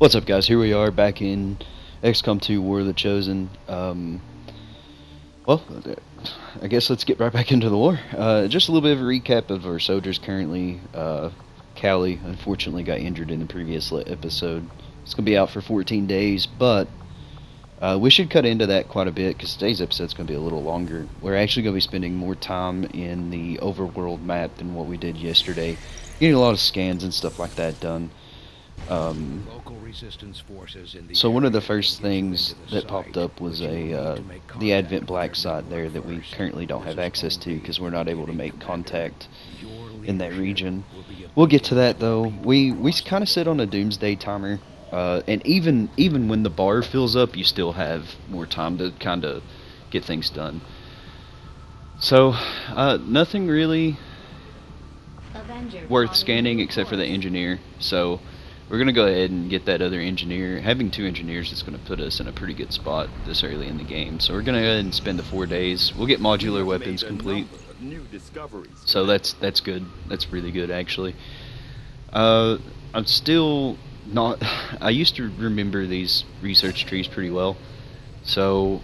What's up, guys? Here we are back in XCOM 2 War of the Chosen. Well, I guess let's get right back into the war. Just a little bit of a recap of our soldiers currently. Callie, unfortunately, got injured in the previous episode. It's going to be out for 14 days, but we should cut into that quite a bit because today's episode's going to be a little longer. We're actually going to be spending more time in the overworld map than what we did yesterday. Getting a lot of scans and stuff like that done. Local resistance forces in the So one of the area first can get you things into the that popped site, up was but you will need the to make Advent contact Black with site their there that we first. currently don't This have is access to only because we're the not able to beginning, make Commander. contact Your in that leadership region. will be a We'll get to beacon that for the though. people We across kind of the sit on a world. doomsday timer, and even when the bar fills up, you still have more time to kind of get things done. So nothing really worth scanning except for the engineer. So we're going to go ahead and get that other engineer. Having two engineers is going to put us in a pretty good spot this early in the game. So we're going to go ahead and spend the 4 days. We'll get modular weapons complete. So that's good. That's really good, actually. I'm still not... I used to remember these research trees pretty well. So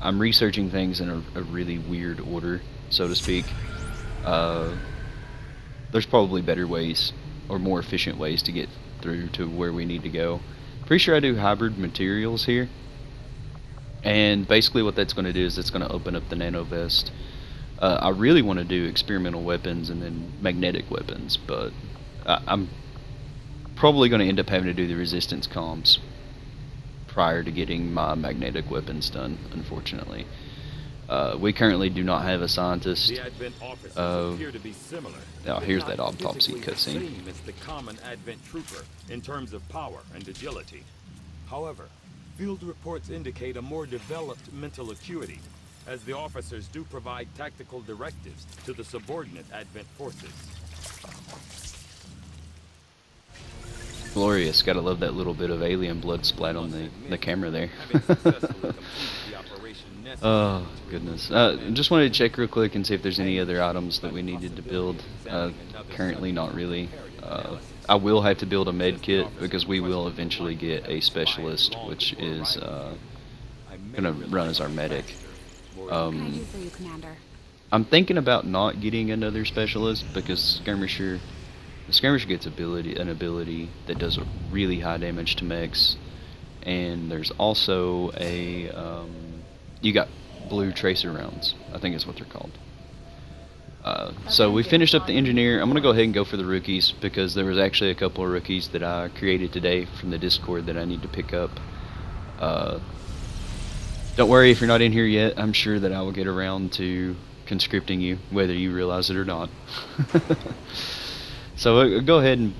I'm researching things in a really weird order, so to speak. There's probably better ways or more efficient ways to get through to where we need to go. Pretty sure I do hybrid materials here. And basically what that's going to do is it's going to open up the nano vest. I really want to do experimental weapons and then magnetic weapons, but I'm probably going to end up having to do the resistance comms prior to getting my magnetic weapons done, unfortunately. We currently do not have a scientist. The Advent officers appear to be similar. Oh, here's but that not autopsy physically the cutscene. same as the common Advent trooper in terms of power and agility. However, field reports indicate a more developed mental acuity, as the officers do provide tactical directives to the subordinate Advent forces. Glorious. Gotta love that little bit of alien blood splat on the camera there. Having successfully completed the operation Oh, necessary to goodness. remove the Just wanted to check real quick and see if there's any other items that we needed to build. Currently not really. I will have to build a med kit because we will eventually get a specialist, which is gonna run as our medic. What can I do for you, Commander? I'm thinking about not getting another specialist because the skirmisher gets an ability that does really high damage to mechs, and there's also a you got blue tracer rounds, I think is what they're called. So we finished up the engineer. I'm gonna go ahead and go for the rookies because there was actually a couple of rookies that I created today from the Discord that I need to pick up. Don't worry if you're not in here yet. I'm sure that I will get around to conscripting you, whether you realize it or not. So go ahead and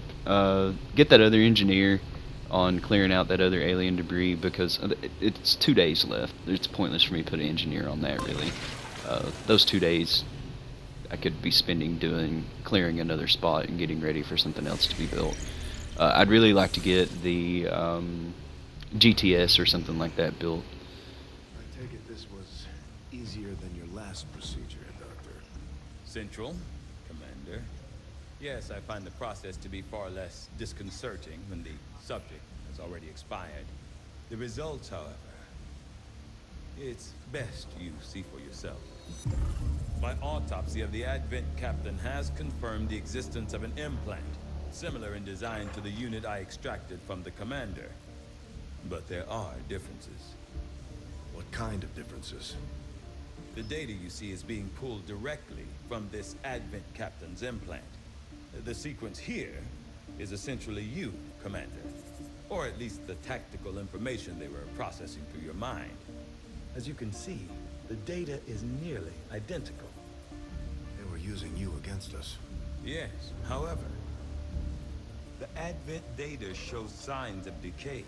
get that other engineer on clearing out that other alien debris because it's 2 days left. It's pointless for me to put an engineer on that, really. Those 2 days I could be spending clearing another spot and getting ready for something else to be built. I'd really like to get the GTS or something like that built. I take it this was easier than your last procedure, Doctor. Central, Commander. Yes, I find the process to be far less disconcerting when the subject has already expired. The results, however, it's best you see for yourself. My autopsy of the Advent captain has confirmed the existence of an implant, similar in design to the unit I extracted from the commander. But there are differences. What kind of differences? The data you see is being pulled directly from this Advent captain's implant. The sequence here is essentially you, Commander. Or at least the tactical information they were processing through your mind. As you can see, the data is nearly identical. They were using you against us. Yes, however, the Advent data shows signs of decay.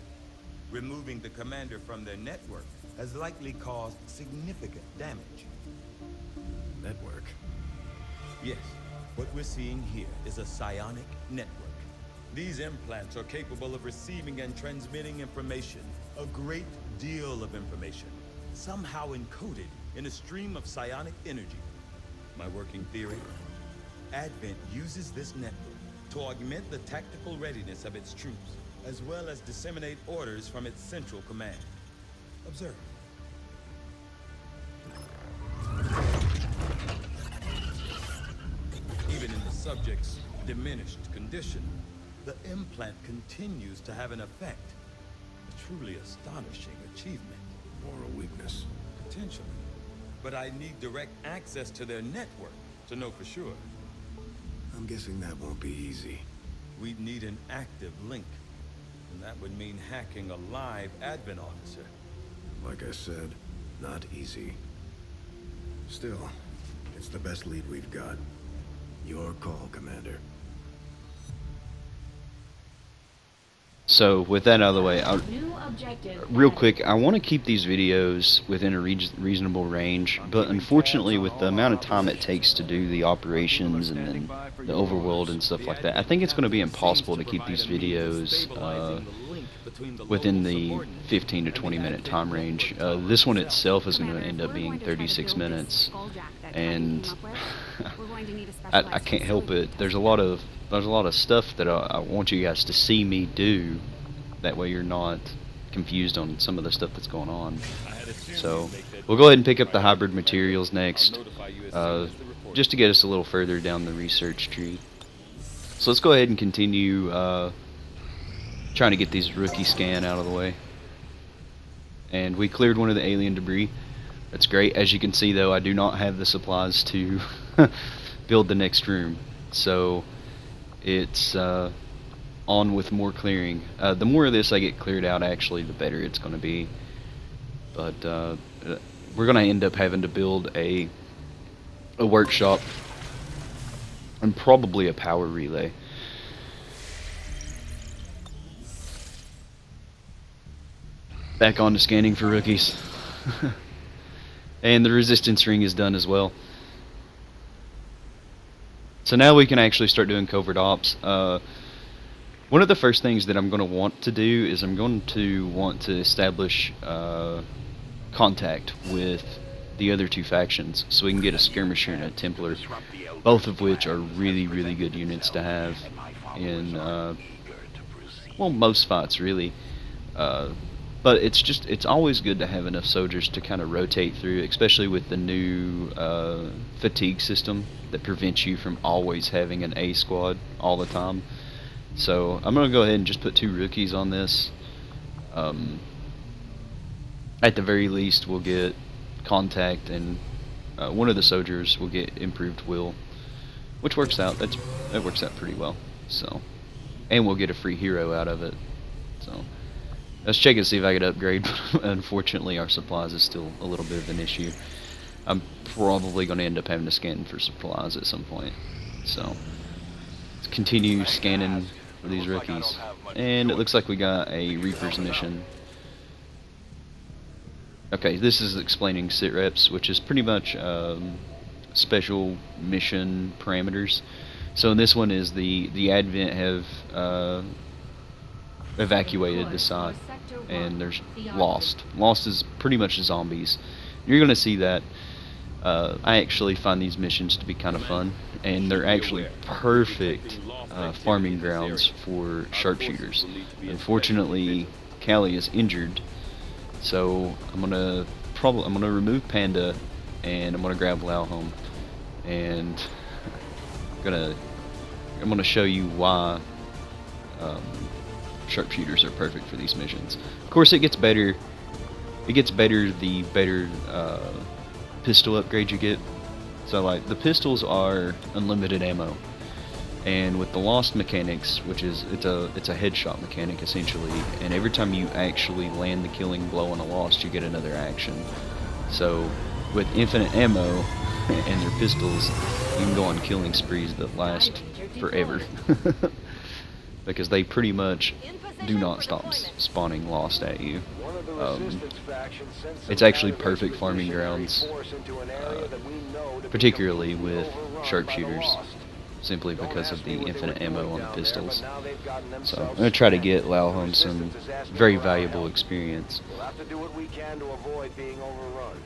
Removing the commander from their network has likely caused significant damage. Network? Yes, what we're seeing here is a psionic network. These implants are capable of receiving and transmitting information, a great deal of information, somehow encoded in a stream of psionic energy. My working theory? Advent uses this network to augment the tactical readiness of its troops, as well as disseminate orders from its central command. Observe. Even in the subject's diminished condition, the implant continues to have an effect. A truly astonishing achievement. Or a weakness. Potentially. But I need direct access to their network to know for sure. I'm guessing that won't be easy. We'd need an active link. And that would mean hacking a live admin officer. Like I said, not easy. Still, it's the best lead we've got. Your call, Commander. So with that out of the way, New objective. real quick, I want to keep these videos within a reasonable range, but unfortunately with the amount of time it takes to do the operations and then the overworld and stuff like that, I think it's going to be impossible to keep these videos within the 15 to 20 minute time range. This one itself is going to end up being 36 minutes, and I can't help it. There's a lot of stuff that I want you guys to see me do. That way you're not confused on some of the stuff that's going on. So we'll go ahead and pick up the hybrid materials next, just to get us a little further down the research tree. So let's go ahead and continue trying to get these rookie scan out of the way. And we cleared one of the alien debris. That's great. As you can see though, I do not have the supplies to build the next room. So it's on with more clearing. The more of this I get cleared out, actually, the better it's going to be. But we're going to end up having to build a workshop and probably a power relay. Back on to scanning for rookies. And the resistance ring is done as well. So now we can actually start doing covert ops. One of the first things that I'm going to want to do is I'm going to want to establish contact with the other two factions, so we can get a skirmisher and a Templar, both of which are really, really good units to have in, well, most fights really. But it's always good to have enough soldiers to kind of rotate through, especially with the new fatigue system that prevents you from always having an A squad all the time. So I'm going to go ahead and just put 2 rookies on this. At the very least, we'll get contact, and one of the soldiers will get improved will, which works out. That works out pretty well. So, and we'll get a free hero out of it. So let's check and see if I can upgrade. Unfortunately, our supplies is still a little bit of an issue. I'm probably going to end up having to scan for supplies at some point. So let's continue scanning for these rookies. And it looks like we got a Reaper's mission. Okay, this is explaining sit reps, which is pretty much special mission parameters. So in this one is the Advent have evacuated the site, and there's Lost. Lost is pretty much zombies. You're going to see that. I actually find these missions to be kind of fun, and they're actually perfect farming grounds for sharpshooters. Unfortunately, Callie is injured, so I'm gonna remove Panda, and I'm gonna grab Lauholm, and I'm gonna show you why sharpshooters are perfect for these missions. Of course, it gets better. It gets better the better pistol upgrade you get. So like the pistols are unlimited ammo, and with the Lost mechanics, which is it's a headshot mechanic essentially, and every time you actually land the killing blow on a Lost, you get another action. So with infinite ammo and their pistols, you can go on killing sprees that last forever. Because they pretty much do not stop spawning Lost at you. It's actually perfect farming grounds, particularly with sharpshooters, simply because of the infinite ammo on the pistols. So I'm going to try to get Lauholm some very valuable experience. We'll have to do what we can to avoid being overrun.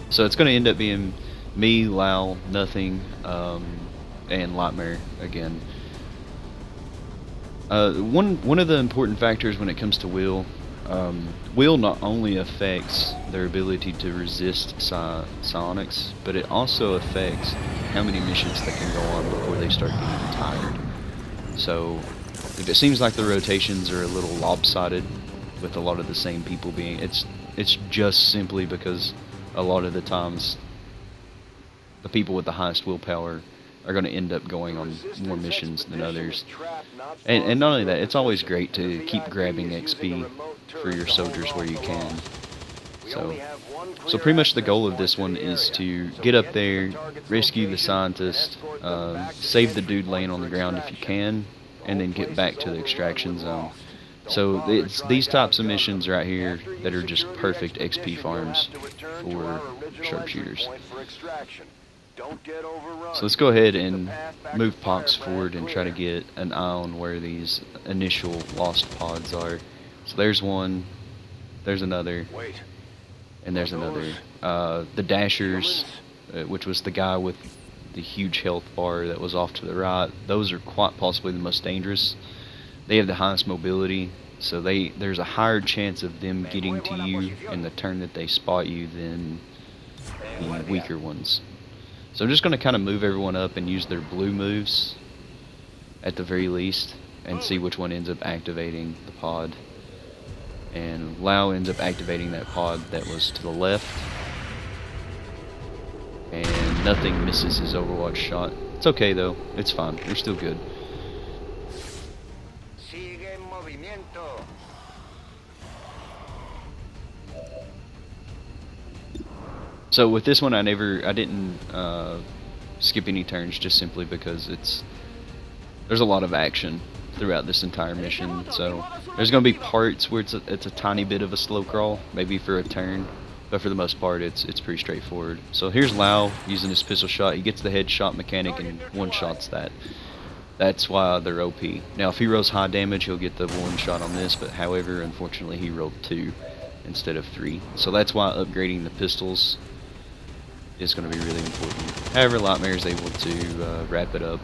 So it's going to end up being me, Lau, Nothing, and Lightmare again. One of the important factors when it comes to Will, Will not only affects their ability to resist psionics, but it also affects how many missions they can go on before they start getting tired. So if it seems like the rotations are a little lopsided with a lot of the same people being, it's just simply because a lot of the times the people with the highest willpower are going to end up going on more missions than others. And not only that, it's always great to keep grabbing XP for your soldiers where you can. So pretty much the goal of this one is to get up there, rescue the scientist, save the dude laying on the ground if you can, and then get back to the extraction zone. So it's these types of missions right here that are just perfect XP farms for sharpshooters. So let's go ahead and move Pox forward and try to get an eye on where these initial lost pods are. So there's one, there's another, and there's another. The Dashers, which was the guy with the huge health bar that was off to the right, those are quite possibly the most dangerous. They have the highest mobility, so there's a higher chance of them getting to you in the turn that they spot you than the weaker ones. So I'm just going to kind of move everyone up and use their blue moves at the very least and see which one ends up activating the pod. And Lau ends up activating that pod that was to the left. And Nothing misses his Overwatch shot. It's okay though, it's fine, we're still good. So with this one, I didn't skip any turns just simply because there's a lot of action throughout this entire mission. So there's going to be parts where it's a tiny bit of a slow crawl, maybe for a turn, but for the most part, it's pretty straightforward. So here's Lau using his pistol shot. He gets the headshot mechanic and one shots that. That's why they're OP. Now, if he rolls high damage, he'll get the one shot on this, but however, unfortunately, he rolled 2 instead of 3. So that's why upgrading the pistols is going to be really important. However, Lightmare is able to wrap it up.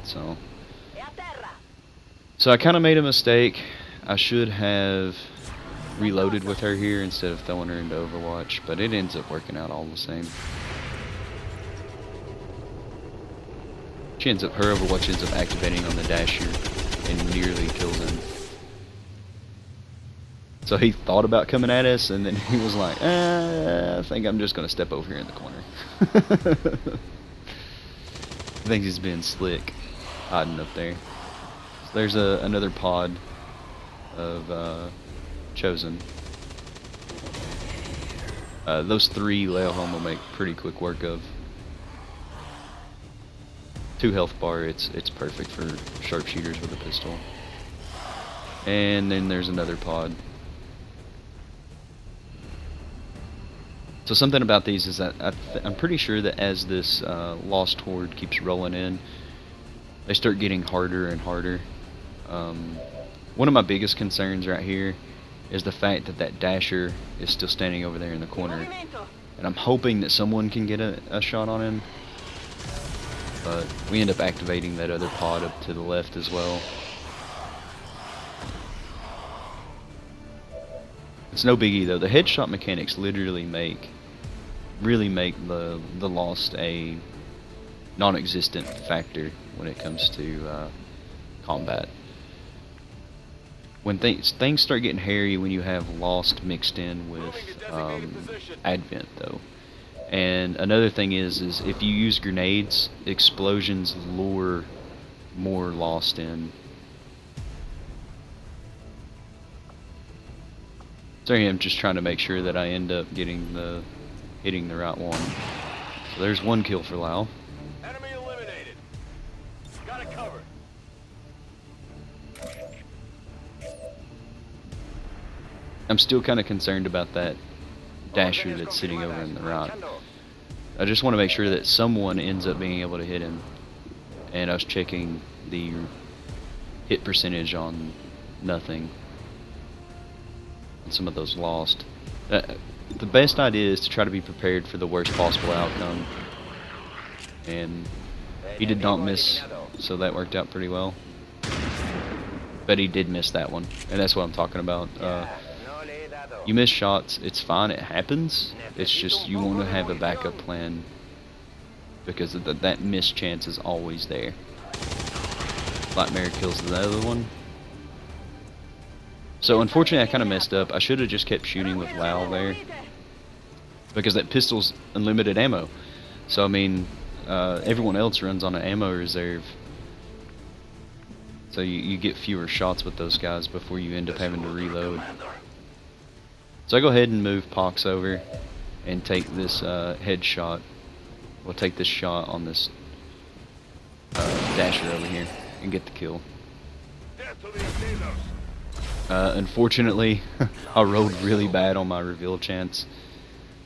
So I kind of made a mistake. I should have reloaded with her here instead of throwing her into Overwatch, but it ends up working out all the same. Her Overwatch ends up activating on the Dasher and nearly kills him. So he thought about coming at us, and then he was like, I think I'm just going to step over here in the corner. I think he's being slick, hiding up there. So there's another pod of Chosen. Those 3 Leo Home will make pretty quick work of. 2 health bar, it's perfect for sharpshooters with a pistol. And then there's another pod. So something about these is that I'm pretty sure that as this Lost Horde keeps rolling in, they start getting harder and harder. One of my biggest concerns right here is the fact that Dasher is still standing over there in the corner. And I'm hoping that someone can get a shot on him. But we end up activating that other pod up to the left as well. It's no biggie though. The headshot mechanics literally really make the Lost a non-existent factor when it comes to combat. When things start getting hairy when you have Lost mixed in with Advent though. And another thing is if you use grenades, explosions lure more Lost in. Sorry, I'm just trying to make sure that I end up hitting the right one. So there's 1 kill for Lau. Enemy eliminated. Got it covered. I'm still kind of concerned about that Dasher that's sitting over in the right. I just want to make sure that someone ends up being able to hit him. And I was checking the hit percentage on Nothing. And some of those Lost. the best idea is to try to be prepared for the worst possible outcome. And he did not miss, so that worked out pretty well. But he did miss that one, and that's what I'm talking about. You miss shots, it's fine, it happens. It's just you want to have a backup plan, because that missed chance is always there. Flightmare kills the other one. So unfortunately I kind of messed up. I should have just kept shooting with Lau there, because that pistol's unlimited ammo. So I mean, everyone else runs on an ammo reserve. So you get fewer shots with those guys before you end up having to reload. So I go ahead and move Pox over and take this headshot. We'll take this shot on this dasher over here and get the kill. Unfortunately, I rolled really bad on my reveal chance,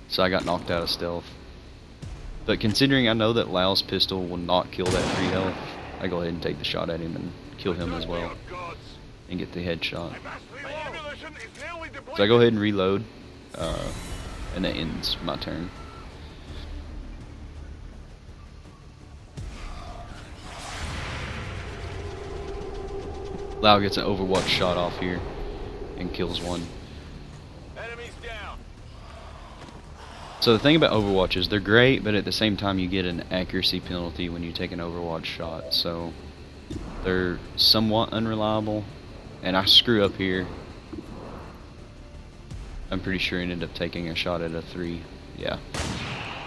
so I got knocked out of stealth. But considering I know that Lau's pistol will not kill that 3 health, I go ahead and take the shot at him and kill him as well, and get the headshot. So I go ahead and reload, and that ends my turn. Lau gets an Overwatch shot off here and kills one. So the thing about Overwatch is they're great, but at the same time you get an accuracy penalty when you take an Overwatch shot. So they're somewhat unreliable, and I screw up here. I'm pretty sure I ended up taking a shot at a 3. Yeah.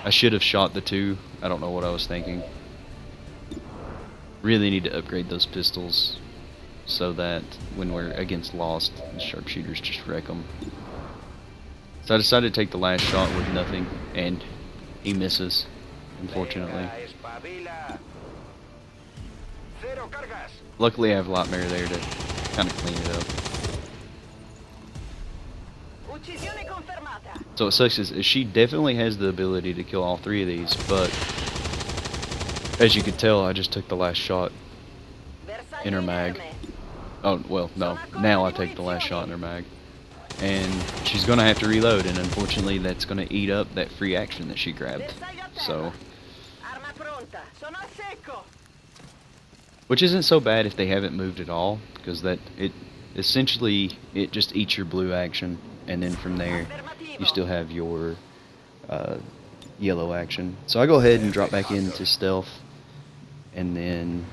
I should have shot the 2. I don't know what I was thinking. Really need to upgrade those pistols so that when we're against Lost, the sharpshooters just wreck them. So I decided to take the last shot with nothing, and he misses, unfortunately. Luckily I have Lightmare there to kind of clean it up. So what sucks is she definitely has the ability to kill all 3 of these, but as you can tell, I just took the last shot in her mag. Oh, well, no. Now I take the last shot in her mag. And she's going to have to reload, and unfortunately that's going to eat up that free action that she grabbed. So, which isn't so bad if they haven't moved at all, because that essentially it just eats your blue action, and then from there you still have your yellow action. So I go ahead and drop back into stealth, and then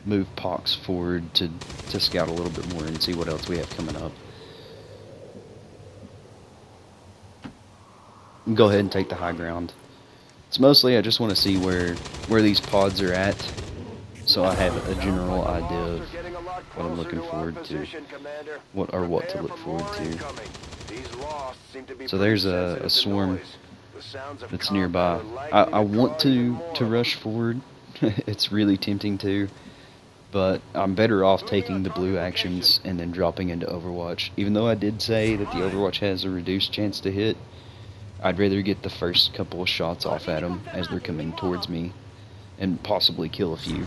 move Pox forward to scout a little bit more and see what else we have coming up. Go ahead and take the high ground. It's mostly I just want to see where these pods are at, so I have a general idea of what I'm looking forward to, what to look forward to. So there's a swarm that's nearby. I want to rush forward. It's really tempting to, but I'm better off taking the blue actions and then dropping into Overwatch. Even though I did say that the Overwatch has a reduced chance to hit, I'd rather get the first couple of shots off at them as they're coming towards me, and possibly kill a few,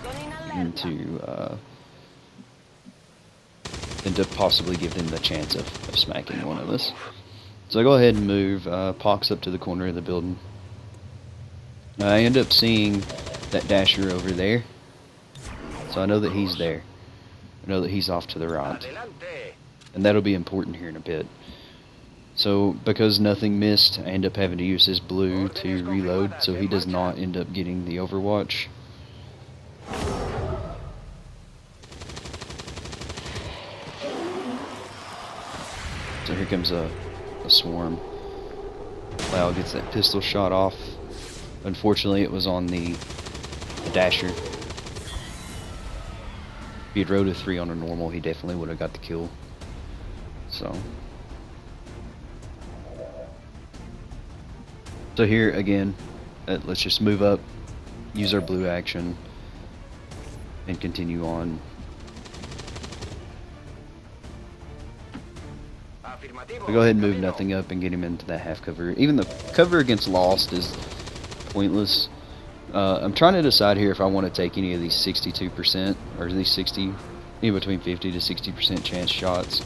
than to possibly give them the chance of smacking one of us. So I go ahead and move Pox up to the corner of the building. I end up seeing that dasher over there, so I know that he's there. I know that he's off to the right, and that'll be important here in a bit. So, because nothing missed, I end up having to use his blue to reload, so he does not end up getting the Overwatch. So here comes a swarm. Lau gets that pistol shot off. Unfortunately, it was on the dasher. If he had rode a 3 on a normal, he definitely would have got the kill. So here again, let's just move up, use our blue action, and continue on. We'll go ahead and move nothing up and get him into that half cover. Even the cover against Lost is pointless. I'm trying to decide here if I want to take any of these 62% or these 60, between 50 to 60% chance shots.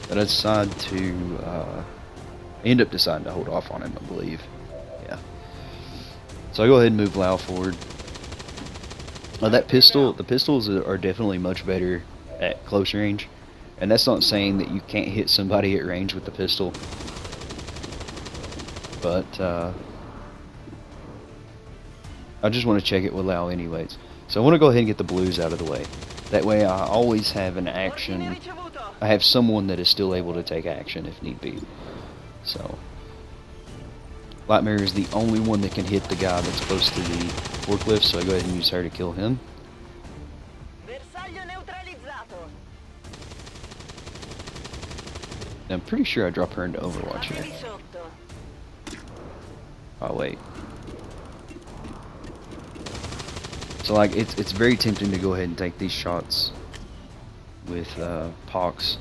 But I decide to I end up deciding to hold off on him, I believe. Yeah. So I go ahead and move Lau forward. The pistols are definitely much better at close range. And that's not saying that you can't hit somebody at range with the pistol. But, I just want to check it with Lau anyways. So I want to go ahead and get the blues out of the way. That way I always have an action. I have someone that is still able to take action if need be. So, Lightmare is the only one that can hit the guy that's close to the forklift, so I go ahead and use her to kill him. I'm pretty sure I drop her into Overwatch here. Oh wait. So like it's very tempting to go ahead and take these shots with Pox,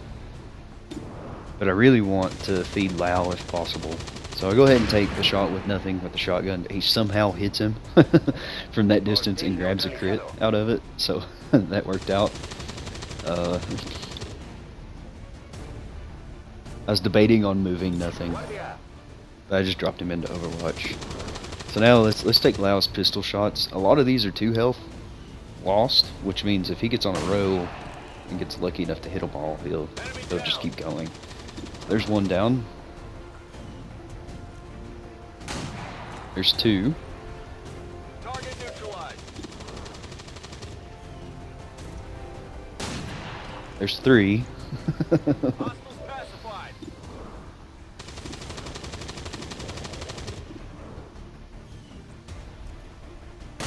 but I really want to feed Lau if possible. So I go ahead and take the shot with nothing with the shotgun. He somehow hits him from that distance and grabs a crit out of it. So that worked out. I was debating on moving nothing, but I just dropped him into Overwatch. So now let's take Lau's pistol shots. A lot of these are 2 health lost, which means if he gets on a roll and gets lucky enough to hit a ball, he'll just keep going. There's one down. There's 2. Target neutralized. There's 3. Hostiles pacified.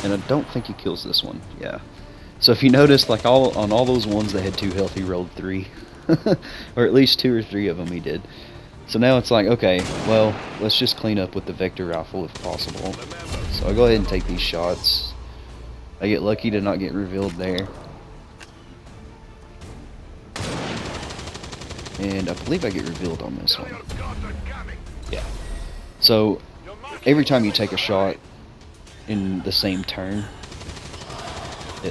And I don't think he kills this one. Yeah. So if you notice, like on all those ones that had 2 health, he rolled 3. Or at least 2 or 3 of them he did. So now it's like, okay, well, let's just clean up with the Vector Rifle if possible. So I go ahead and take these shots. I get lucky to not get revealed there. And I believe I get revealed on this one. Yeah. So every time you take a shot in the same turn,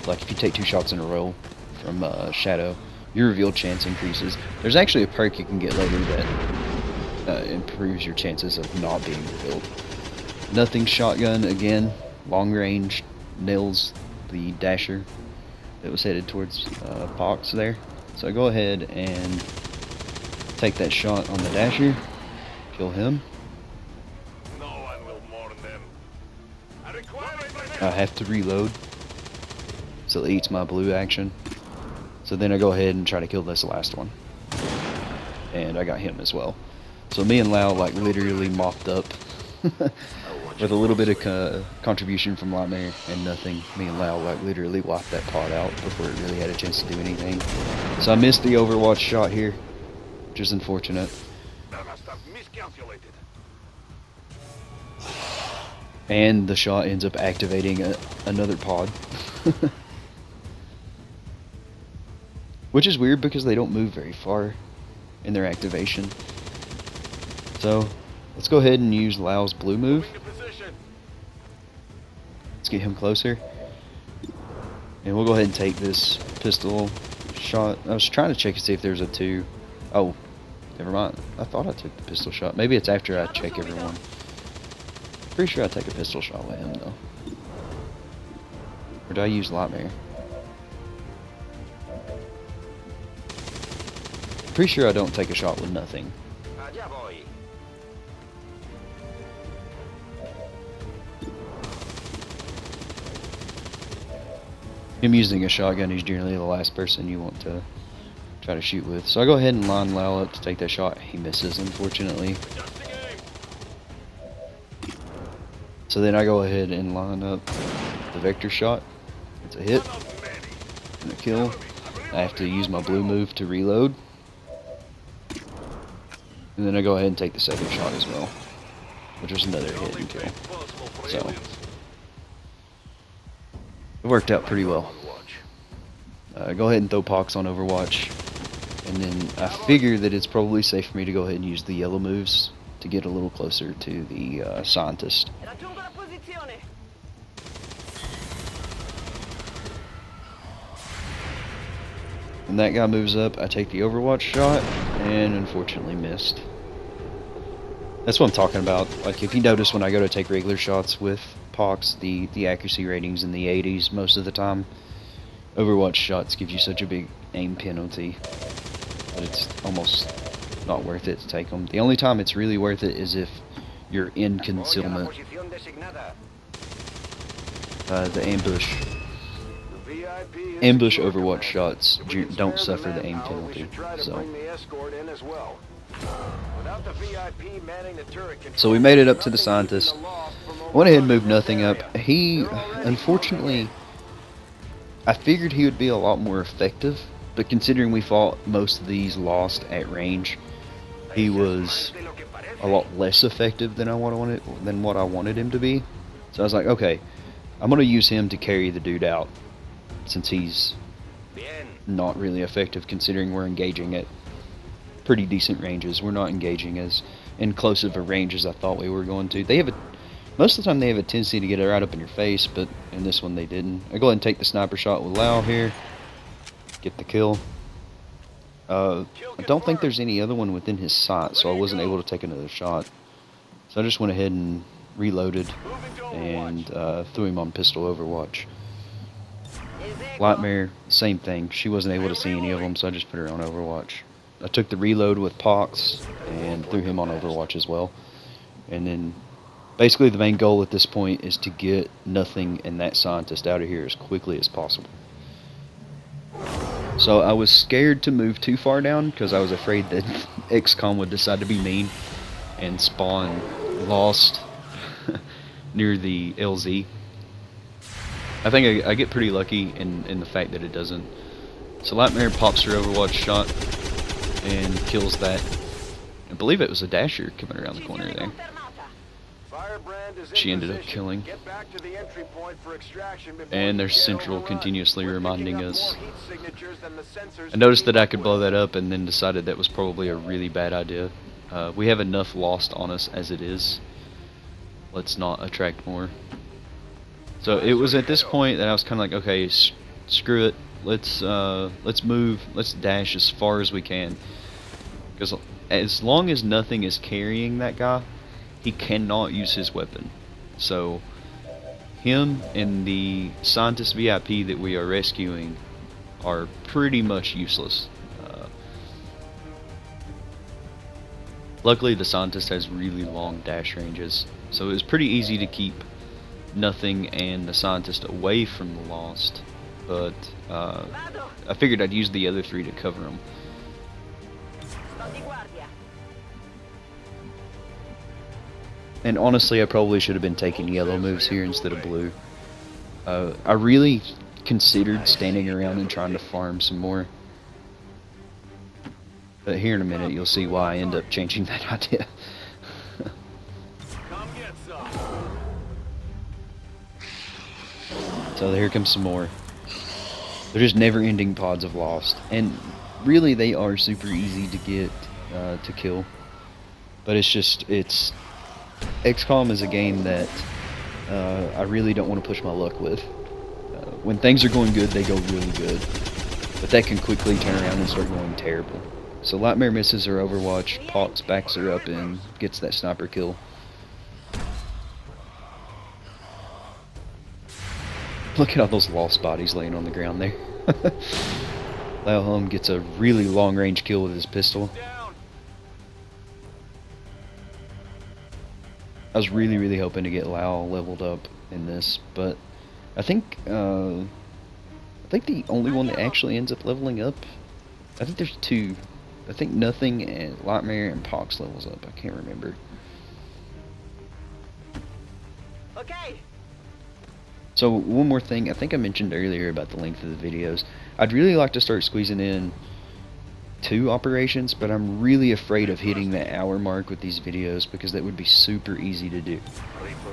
like if you take 2 shots in a row from Shadow, your revealed chance increases. There's actually a perk you can get later that improves your chances of not being revealed. Nothing shotgun again, long range, nails the dasher that was headed towards Pox there. So I go ahead and take that shot on the dasher, kill him. No one will mourn them. I have to reload, so it eats my blue action. So then I go ahead and try to kill this last one. And I got him as well. So me and Lau like literally mopped up with a little bit of contribution from Lightmare and nothing. Me and Lau like literally wiped that pod out before it really had a chance to do anything. So I missed the Overwatch shot here, which is unfortunate. I must have miscalculated. And the shot ends up activating another pod. Which is weird because they don't move very far in their activation. So, let's go ahead and use Lau's blue move. Let's get him closer. And we'll go ahead and take this pistol shot. I was trying to check to see if there's a 2. Oh, never mind. I thought I took the pistol shot. Maybe it's after I check everyone. Pretty sure I take a pistol shot with him though. Or did I use Lightmare? Pretty sure I don't take a shot with nothing. Him using a shotgun, he's generally the last person you want to try to shoot with. So I go ahead and line Lau up to take that shot. He misses, unfortunately. So then I go ahead and line up the Vector shot. It's a hit and a kill. I have to use my blue move to reload. And then I go ahead and take the second shot as well, which was another hit and kill. So it worked out pretty well. Go ahead and throw Pox on Overwatch, and then I figure that it's probably safe for me to go ahead and use the yellow moves to get a little closer to the scientist. When that guy moves up, I take the Overwatch shot, and unfortunately missed. That's what I'm talking about. Like, if you notice when I go to take regular shots with Pox, the accuracy rating's in the 80s most of the time. Overwatch shots give you such a big aim penalty that it's almost not worth it to take them. The only time it's really worth it is if you're in concealment. The ambush Overwatch shots don't suffer the aim penalty. So we made it up to the scientist. Went ahead and moved nothing up. He, unfortunately, I figured he would be a lot more effective, but considering we fought most of these lost at range, he was a lot less effective than what I wanted him to be. So I was like, okay, I'm gonna use him to carry the dude out, since he's not really effective considering we're engaging at pretty decent ranges. We're not engaging as in close of a range as I thought we were going to. Most of the time they have a tendency to get it right up in your face, but in this one they didn't. I go ahead and take the sniper shot with Lau here. Get the kill. I don't think there's any other one within his sight, so I wasn't able to take another shot. So I just went ahead and reloaded and threw him on pistol Overwatch. Lightmare, same thing. She wasn't able to see any of them, so I just put her on Overwatch. I took the reload with Pox and threw him on Overwatch as well. And then basically the main goal at this point is to get Nothing and that scientist out of here as quickly as possible. So I was scared to move too far down because I was afraid that Xcom would decide to be mean and spawn Lost near the LZ. I think I get pretty lucky in the fact that it doesn't. So Lightmare pops her Overwatch shot and kills that. I believe it was a dasher coming around the corner there. She ended up killing. And there's Central continuously reminding us. I noticed that I could blow that up and then decided that was probably a really bad idea. We have enough Lost on us as it is. Let's not attract more. So it was at this point that I was kind of like, okay, screw it. Let's move. Let's dash as far as we can. Because as long as Nothing is carrying that guy, he cannot use his weapon. So him and the scientist VIP that we are rescuing are pretty much useless. Luckily the scientist has really long dash ranges, so it was pretty easy to keep Nothing and the scientist away from the Lost, but I figured I'd use the other three to cover them. And honestly, I probably should have been taking yellow moves here instead of blue. I really considered standing around and trying to farm some more. But here in a minute, you'll see why I end up changing that idea. So here comes some more. They're just never-ending pods of Lost. And really, they are super easy to get to kill. But it's XCOM is a game that I really don't want to push my luck with. When things are going good, they go really good. But that can quickly turn around and start going terrible. So Lightmare misses her Overwatch, Pox backs her up and gets that sniper kill. Look at all those Lost bodies laying on the ground there. Lau gets a really long range kill with his pistol. I was really hoping to get Lau leveled up in this, but I think the only one that actually ends up leveling up, I think there's two. I think Nothing and Lightmare and Pox levels up. I can't remember. Okay. So one more thing, I think I mentioned earlier about the length of the videos. I'd really like to start squeezing in 2 operations, but I'm really afraid of hitting the hour mark with these videos because that would be super easy to do.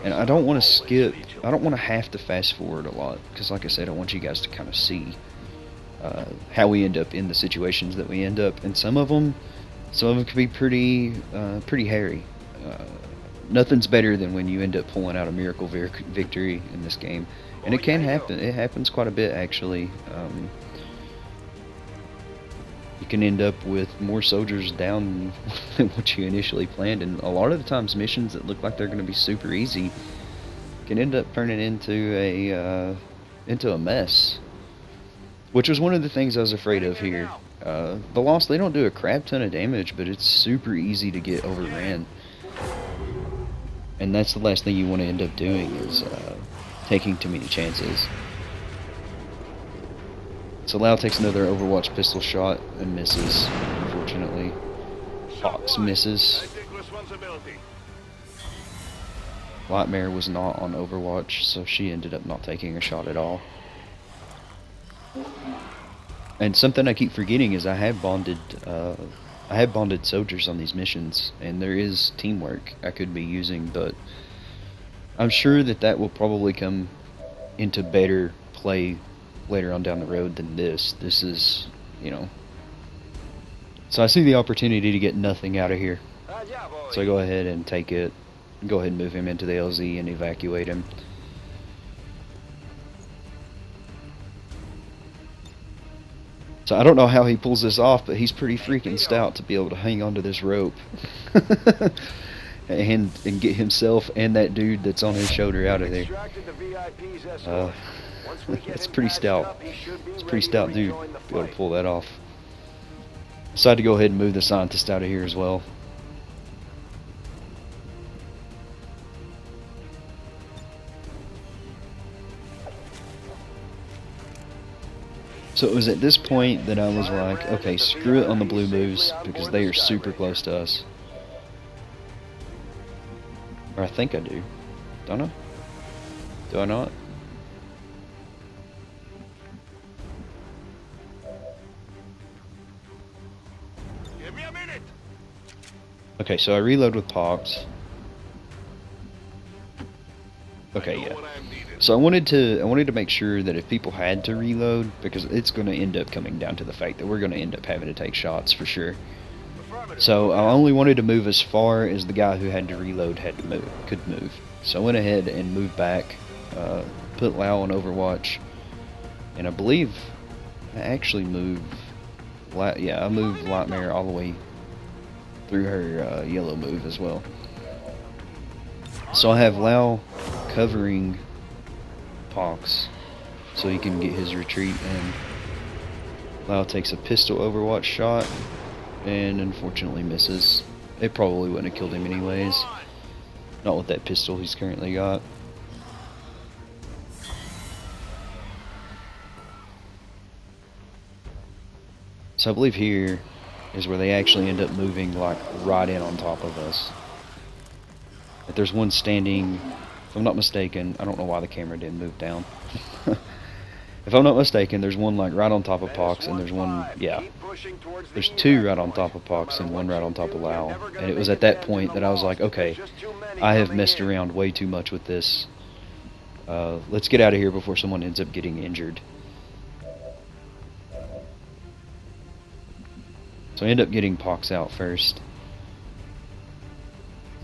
And I don't want to skip, I don't want to have to fast forward a lot, because like I said, I want you guys to kind of see how we end up in the situations that we end up. And some of them can be pretty hairy. Nothing's better than when you end up pulling out a miracle victory in this game. And it can happen. It happens quite a bit, actually. you can end up with more soldiers down than what you initially planned, and a lot of the times missions that look like they're going to be super easy can end up turning into a mess, which was one of the things I was afraid of here. The Lost, they don't do a crap ton of damage, but it's super easy to get overran, and that's the last thing you want to end up doing is taking too many chances. So Lau takes another Overwatch pistol shot and misses, unfortunately. Fox misses. Lightmare was not on Overwatch, so she ended up not taking a shot at all. And something I keep forgetting is I have bonded soldiers on these missions, and there is teamwork I could be using, but I'm sure that will probably come into better play later on down the road than this. This is, you know. So I see the opportunity to get nothing out of here. So I go ahead and take it. Go ahead and move him into the LZ and evacuate him. So I don't know how he pulls this off, but he's pretty freaking stout to be able to hang onto this rope. and get himself and that dude that's on his shoulder out of there. It's pretty stout. It's a pretty stout dude to be able to pull that off. Decided to go ahead and move the scientist out of here as well. So it was at this point that I was like, okay, screw it on the blue moves, because they are super close to us. Or I think I do. Don't I? Do I not? Give me a minute. Okay, so I reload with Pox. Okay, yeah. So I wanted to make sure that if people had to reload, because it's going to end up coming down to the fact that we're going to end up having to take shots for sure. So I only wanted to move as far as the guy who had to reload could move. So I went ahead and moved back, put Lau on Overwatch, and I believe I actually moved. I moved Lightmare all the way through her yellow move as well. So I have Lau covering Pox so he can get his retreat, and Lau takes a pistol Overwatch shot and unfortunately misses. It probably wouldn't have killed him anyways. Not with that pistol he's currently got. So I believe here is where they actually end up moving like right in on top of us. If there's one standing, if I'm not mistaken, I don't know why the camera didn't move down. If I'm not mistaken, there's one like right on top of Pox, and there's one, yeah. There's two right on top of Pox and one right on top of Lau. And it was at that point that I was like, okay, I have messed around way too much with this. Let's get out of here before someone ends up getting injured. So I end up getting Pox out first,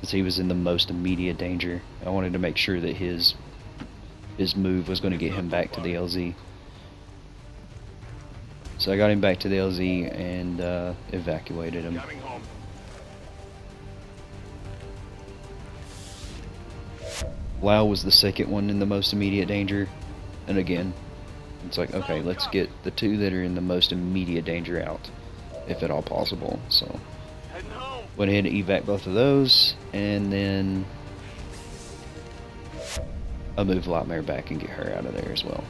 since he was in the most immediate danger. I wanted to make sure that his move was going to get him back to the LZ. So I got him back to the LZ and evacuated him. Lau was the second one in the most immediate danger, and again, it's like, okay, let's get the two that are in the most immediate danger out, if at all possible. So went ahead and evac both of those, and then I'll move Lightmare back and get her out of there as well.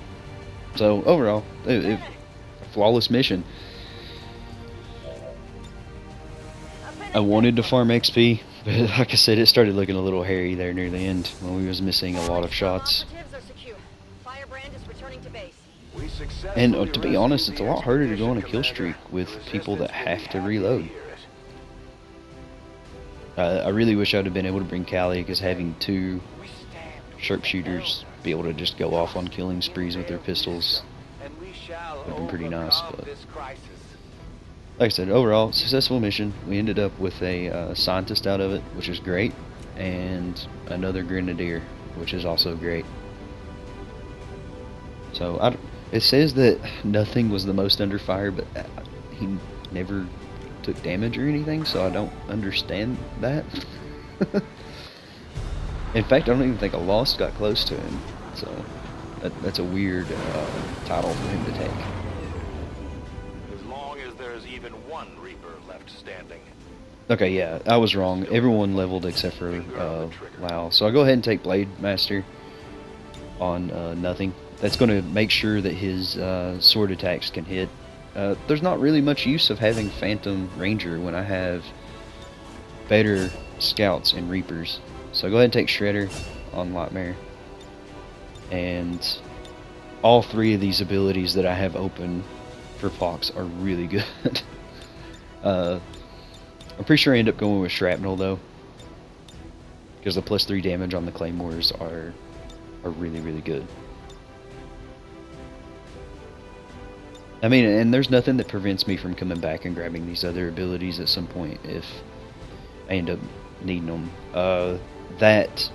So overall, a flawless mission. I wanted to farm XP, but like I said, it started looking a little hairy there near the end when we was missing a lot of shots. And to be honest, it's a lot harder to go on a kill streak with people that have to reload. I really wish I'd have been able to bring Callie, because having two sharpshooters be able to just go off on killing sprees with their pistols would have been pretty nice. But like I said, overall, successful mission. We ended up with a scientist out of it, which is great, and another grenadier, which is also great. So it says that nothing was the most under fire, but never took damage or anything, so I don't understand that. In fact, I don't even think a Lost got close to him, so that's a weird title for him to take. As long as there's even one Reaper left standing. Okay, yeah, I was wrong. Everyone leveled except for Lau. So I'll go ahead and take Blade Master on nothing. That's going to make sure that his sword attacks can hit. There's not really much use of having Phantom Ranger when I have better Scouts and Reapers. So go ahead and take Shredder on Lightmare. And all three of these abilities that I have open for Fox are really good. I'm pretty sure I end up going with Shrapnel though, because the +3 damage on the Claymores are really, really good. I mean, and there's nothing that prevents me from coming back and grabbing these other abilities at some point if I end up needing them. That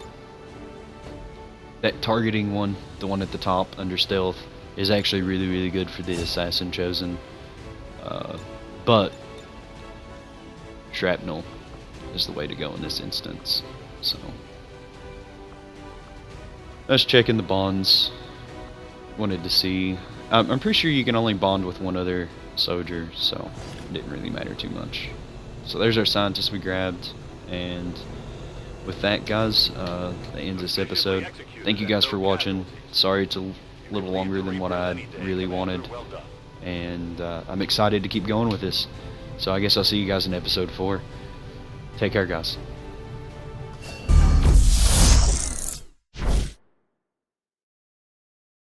targeting one, the one at the top under stealth, is actually really, really good for the Assassin Chosen. But Shrapnel is the way to go in this instance. So let's check in the bonds. Wanted to see. I'm pretty sure you can only bond with one other soldier, so it didn't really matter too much. So there's our scientist we grabbed, and with that, guys, that ends this episode. Thank you guys for watching. Sorry it's a little longer than what I really wanted, and I'm excited to keep going with this. So I guess I'll see you guys in episode 4. Take care, guys.